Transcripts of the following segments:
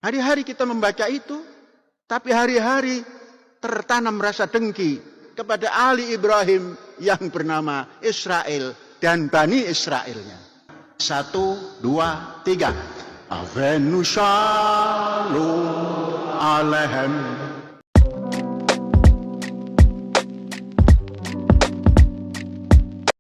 Hari-hari kita membaca itu, tapi hari-hari tertanam rasa dengki kepada Ali Ibrahim yang bernama Israel dan Bani Israelnya. 1, 2, 3. Avenu Shalom Aleichem.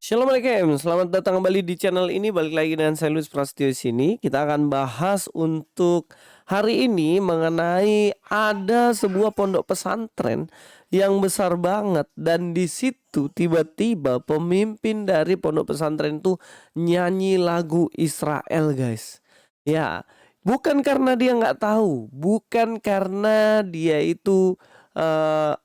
Shalom Alaikum, selamat datang kembali di channel ini. Balik lagi dengan saya Luis Prasetyo di sini. Kita akan bahas untuk hari ini mengenai ada sebuah pondok pesantren yang besar banget, dan di situ tiba-tiba pemimpin dari pondok pesantren itu nyanyi lagu Israel, guys. Ya, bukan karena dia nggak tahu, bukan karena dia itu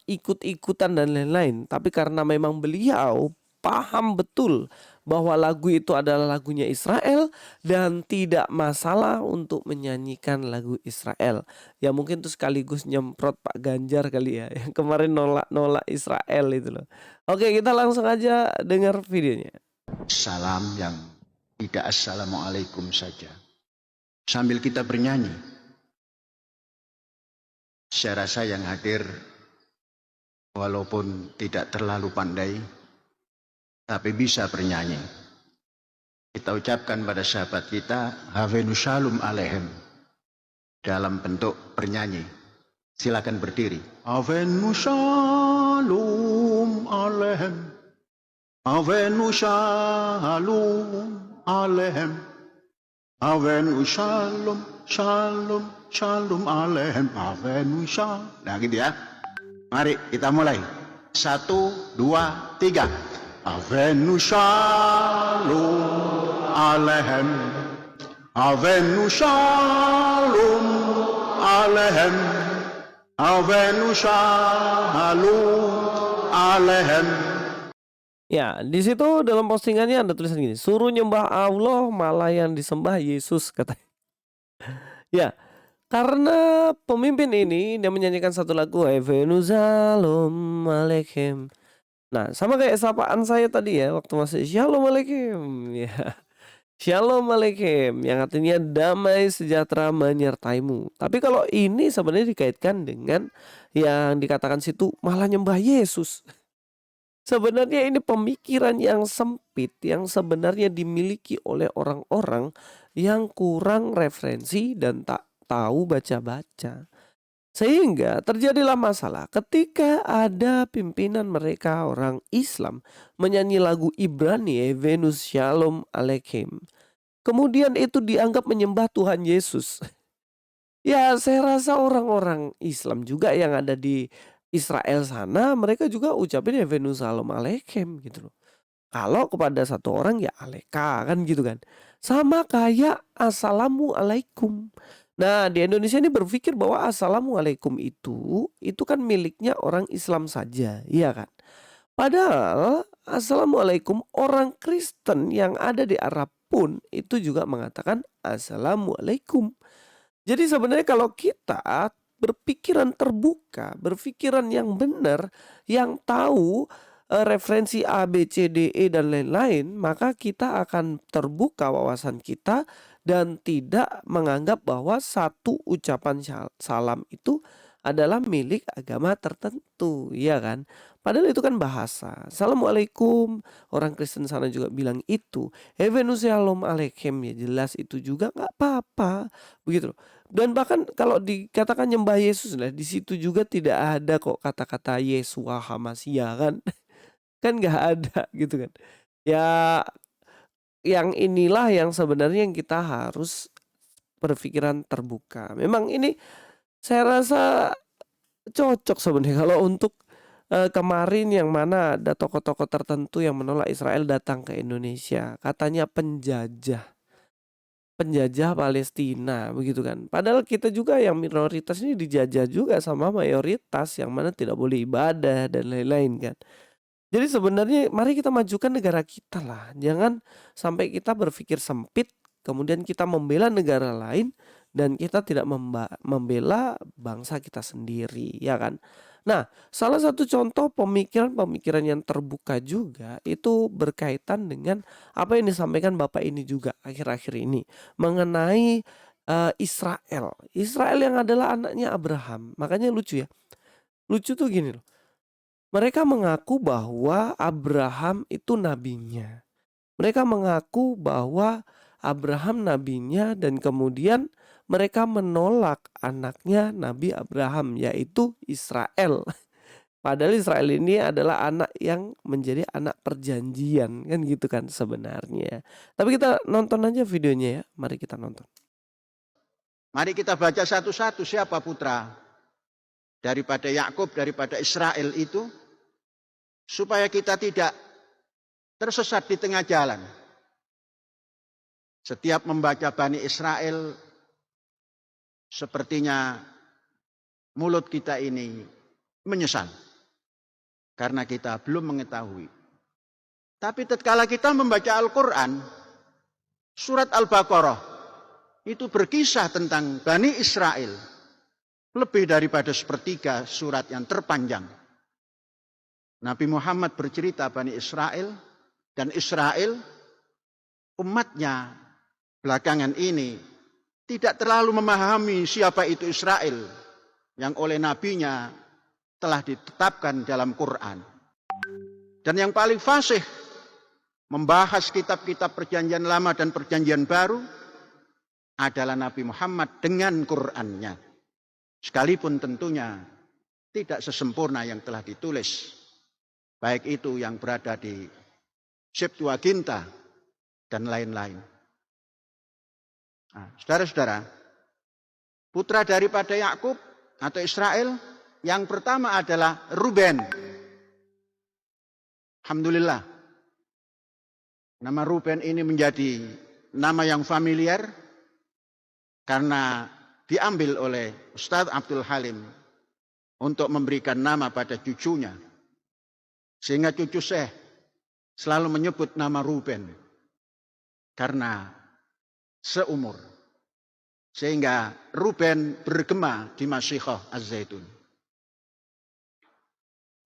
ikut-ikutan dan lain-lain, tapi karena memang beliau paham betul bahwa lagu itu adalah lagunya Israel dan tidak masalah untuk menyanyikan lagu Israel. Ya mungkin tuh sekaligus nyemprot Pak Ganjar kali ya, yang kemarin nolak Israel itu loh. Oke, kita langsung aja dengar videonya. Salam yang tidak assalamualaikum saja, sambil kita bernyanyi. Saya rasa yang hadir walaupun tidak terlalu pandai, tapi bisa bernyanyi. Kita ucapkan pada sahabat kita Avenu Shalom Aleichem dalam bentuk bernyanyi. Silakan berdiri. Avenu Shalom Aleichem, Avenu Shalom Aleichem, Avenu Shalom Shalom Shalom Aleichem, Avenu Shalom. Nah gitu ya. Mari kita mulai. 1, 2, 3. Avenu Shalom Aleichem, Avenu Shalom Aleichem, Avenu Shalom Aleichem. Ya, di situ dalam postingannya ada tulisan gini, suruh nyembah Allah malah yang disembah Yesus, katanya. Ya, karena pemimpin ini dia menyanyikan satu lagu Avenu Shalom Aleichem. Nah, sama kayak sapaan saya tadi ya waktu masih Shalom Aleichem ya. Shalom Aleichem yang artinya damai sejahtera menyertaimu. Tapi kalau ini sebenarnya dikaitkan dengan yang dikatakan situ malah nyembah Yesus. Sebenarnya ini pemikiran yang sempit yang sebenarnya dimiliki oleh orang-orang yang kurang referensi dan tak tahu baca-baca. Sehingga terjadilah masalah ketika ada pimpinan mereka orang Islam menyanyi lagu Ibrani Avenu Shalom Aleichem. Kemudian itu dianggap menyembah Tuhan Yesus. Ya, saya rasa orang-orang Islam juga yang ada di Israel sana, mereka juga ucapin Avenu Shalom Aleichem gitu loh. Kalau kepada satu orang ya Aleka kan gitu kan. Sama kayak Assalamualaikum. Nah, di Indonesia ini berpikir bahwa Assalamualaikum itu kan miliknya orang Islam saja, iya kan? Padahal Assalamualaikum orang Kristen yang ada di Arab pun itu juga mengatakan Assalamualaikum. Jadi sebenarnya kalau kita berpikiran terbuka, berpikiran yang benar, yang tahu referensi A, B, C, D, E dan lain-lain, maka kita akan terbuka wawasan kita dan tidak menganggap bahwa satu ucapan salam itu adalah milik agama tertentu, ya kan? Padahal itu kan bahasa. Assalamualaikum, orang Kristen sana juga bilang itu. Avenu Shalom Aleichem, ya jelas itu juga nggak apa-apa, begitu loh. Dan bahkan kalau dikatakan nyembah Yesus, lah di situ juga tidak ada kok kata-kata Yesua Hamasia kan. Kan nggak ada gitu kan. Ya, yang inilah yang sebenarnya yang kita harus berpikiran terbuka. Memang ini saya rasa cocok sebenarnya kalau untuk kemarin yang mana ada tokoh-tokoh tertentu yang menolak Israel datang ke Indonesia. Katanya penjajah Palestina begitu kan. Padahal kita juga yang minoritas ini dijajah juga sama mayoritas yang mana tidak boleh ibadah dan lain-lain kan. Jadi sebenarnya mari kita majukan negara kita lah. Jangan sampai kita berpikir sempit kemudian kita membela negara lain dan kita tidak membela bangsa kita sendiri, ya kan? Nah, salah satu contoh pemikiran-pemikiran yang terbuka juga itu berkaitan dengan apa yang disampaikan Bapak ini juga akhir-akhir ini mengenai Israel. Israel yang adalah anaknya Abraham. Makanya lucu ya. Lucu tuh gini loh. Mereka mengaku bahwa Abraham itu nabinya. Mereka mengaku bahwa Abraham nabinya dan kemudian mereka menolak anaknya Nabi Abraham yaitu Israel. Padahal Israel ini adalah anak yang menjadi anak perjanjian kan gitu kan sebenarnya. Tapi kita nonton aja videonya ya. Mari kita nonton. Mari kita baca satu-satu siapa putra daripada Yakub, daripada Israel itu, supaya kita tidak tersesat di tengah jalan. Setiap membaca Bani Israel, sepertinya mulut kita ini menyesal. Karena kita belum mengetahui. Tapi tatkala kita membaca Al-Quran, surat Al-Baqarah, itu berkisah tentang Bani Israel. Lebih daripada sepertiga surat yang terpanjang. Nabi Muhammad bercerita Bani Israel, dan Israel, umatnya belakangan ini, tidak terlalu memahami siapa itu Israel, yang oleh nabinya telah ditetapkan dalam Quran. Dan yang paling fasih membahas kitab-kitab perjanjian lama dan perjanjian baru adalah Nabi Muhammad dengan Qurannya. Sekalipun tentunya tidak sesempurna yang telah ditulis. Baik itu yang berada di Septuaginta dan lain-lain. Nah, saudara-saudara, putra daripada Yakub atau Israel, yang pertama adalah Ruben. Alhamdulillah. Nama Ruben ini menjadi nama yang familiar karena diambil oleh Ustadz Abdul Halim untuk memberikan nama pada cucunya. Sehingga cucu Syekh selalu menyebut nama Ruben karena seumur. Sehingga Ruben bergema di Masyikhah Az-Zaitun.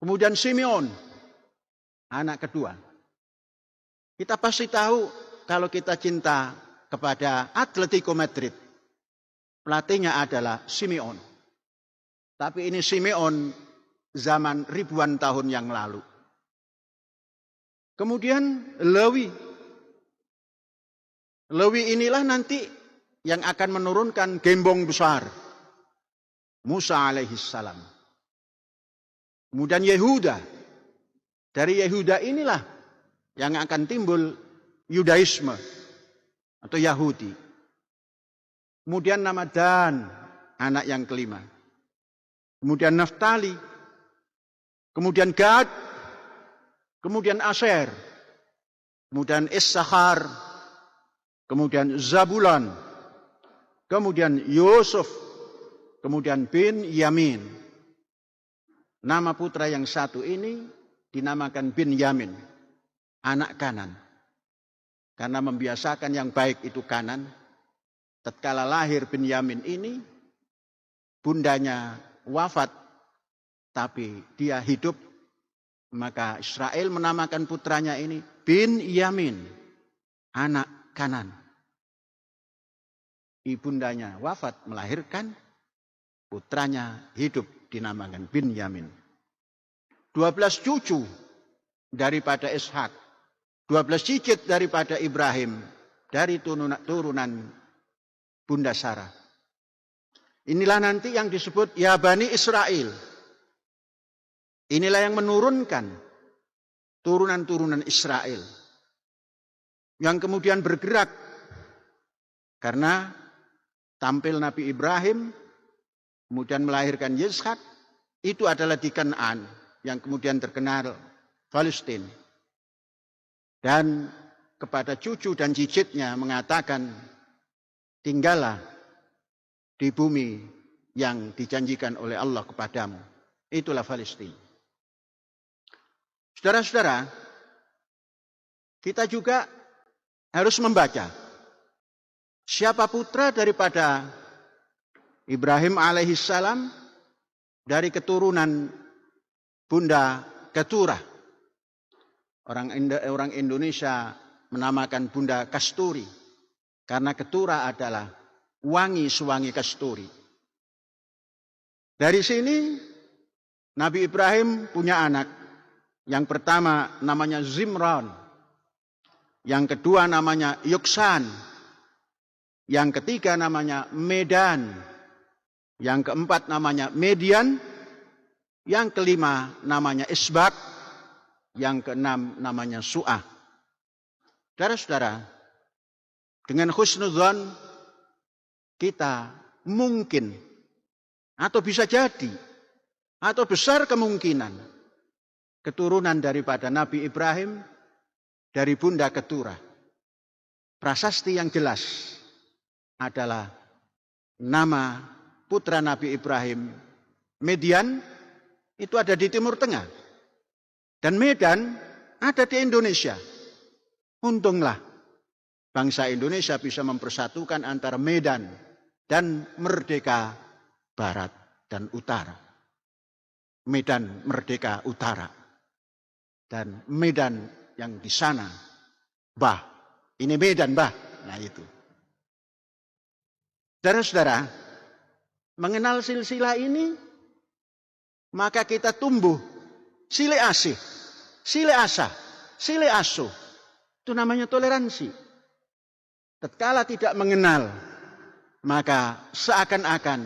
Kemudian Simeon, anak kedua. Kita pasti tahu kalau kita cinta kepada Atletico Madrid, pelatihnya adalah Simeon. Tapi ini Simeon zaman ribuan tahun yang lalu. Kemudian Lewi. Lewi inilah nanti yang akan menurunkan gembong besar. Musa alaihissalam. Kemudian Yehuda. Dari Yehuda inilah yang akan timbul Yudaisme atau Yahudi. Kemudian nama Dan, anak yang kelima. Kemudian Naftali. Kemudian Gad. Kemudian Aser. Kemudian Issachar. Kemudian Zabulon. Kemudian Yusuf. Kemudian bin Yamin. Nama putra yang satu ini dinamakan bin Yamin, anak kanan. Karena membiasakan yang baik itu kanan. Tatkala lahir bin Yamin ini, bundanya wafat, tapi dia hidup. Maka Israel menamakan putranya ini bin Yamin, anak kanan. Ibundanya wafat melahirkan, putranya hidup dinamakan bin Yamin. 12 cucu daripada Ishak, 12 cicit daripada Ibrahim, dari turunan Bunda Sarah. Inilah nanti yang disebut ya Bani Israel. Inilah yang menurunkan turunan-turunan Israel. Yang kemudian bergerak karena tampil Nabi Ibrahim, kemudian melahirkan Ishak, itu adalah di Kanaan, yang kemudian terkenal Palestina. Dan kepada cucu dan cicitnya mengatakan, tinggallah di bumi yang dijanjikan oleh Allah kepadamu. Itulah Palestina. Saudara-saudara, kita juga harus membaca siapa putra daripada Ibrahim alaihissalam dari keturunan Bunda Keturah. Orang Indonesia menamakan Bunda Kasturi. Karena Keturah adalah wangi sewangi kasturi. Dari sini Nabi Ibrahim punya anak. Yang pertama namanya Zimran. Yang kedua namanya Yuksan. Yang ketiga namanya Medan. Yang keempat namanya Median. Yang kelima namanya Isbak. Yang keenam namanya Su'ah. Saudara-saudara, dengan husnudzon kita mungkin atau bisa jadi atau besar kemungkinan keturunan daripada Nabi Ibrahim dari Bunda Keturah. Prasasti yang jelas adalah nama putra Nabi Ibrahim Median itu ada di Timur Tengah. Dan Medan ada di Indonesia. Untunglah bangsa Indonesia bisa mempersatukan antara Medan dan Merdeka Barat dan Utara. Medan Merdeka Utara. Dan Medan yang di sana. Bah, ini Medan, bah. Nah itu. Saudara-saudara, mengenal silsilah ini, maka kita tumbuh sile asih, sile asa, sile asuh. Itu namanya toleransi. Tatkala tidak mengenal, maka seakan-akan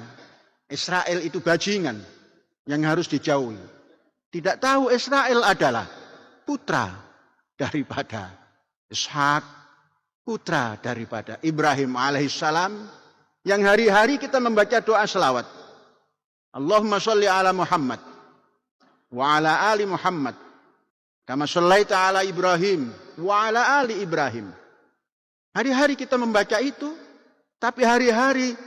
Israel itu bajingan yang harus dijauhi. Tidak tahu Israel adalah putra daripada Ishak, putra daripada Ibrahim alaihissalam, yang hari-hari kita membaca doa selawat. Allahumma sholli ala Muhammad wa ala ali Muhammad kama shallaita ala Ibrahim wa ala ali Ibrahim. Hari-hari kita membaca itu, tapi hari-hari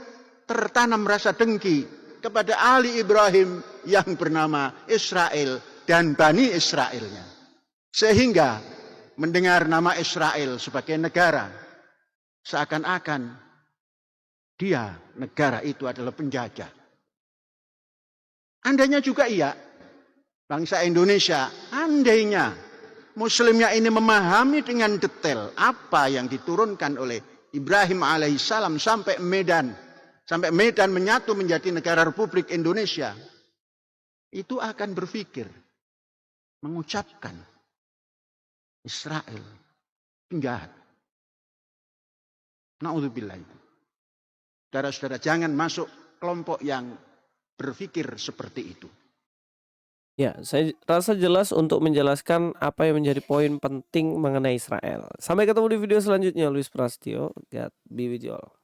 tertanam rasa dengki kepada ali Ibrahim yang bernama Israel dan Bani Israelnya. Sehingga mendengar nama Israel sebagai negara, seakan-akan dia, negara itu adalah penjajah. Andainya juga iya, bangsa Indonesia, andainya Muslimnya ini memahami dengan detail apa yang diturunkan oleh Ibrahim alaihissalam sampai Medan menyatu menjadi negara Republik Indonesia, itu akan berpikir, mengucapkan Israel penjahat. Na'udzubillah itu. Saudara-saudara, jangan masuk kelompok yang berpikir seperti itu. Ya, saya rasa jelas untuk menjelaskan apa yang menjadi poin penting mengenai Israel. Sampai ketemu di video selanjutnya, Luis Prastio. God be with you all.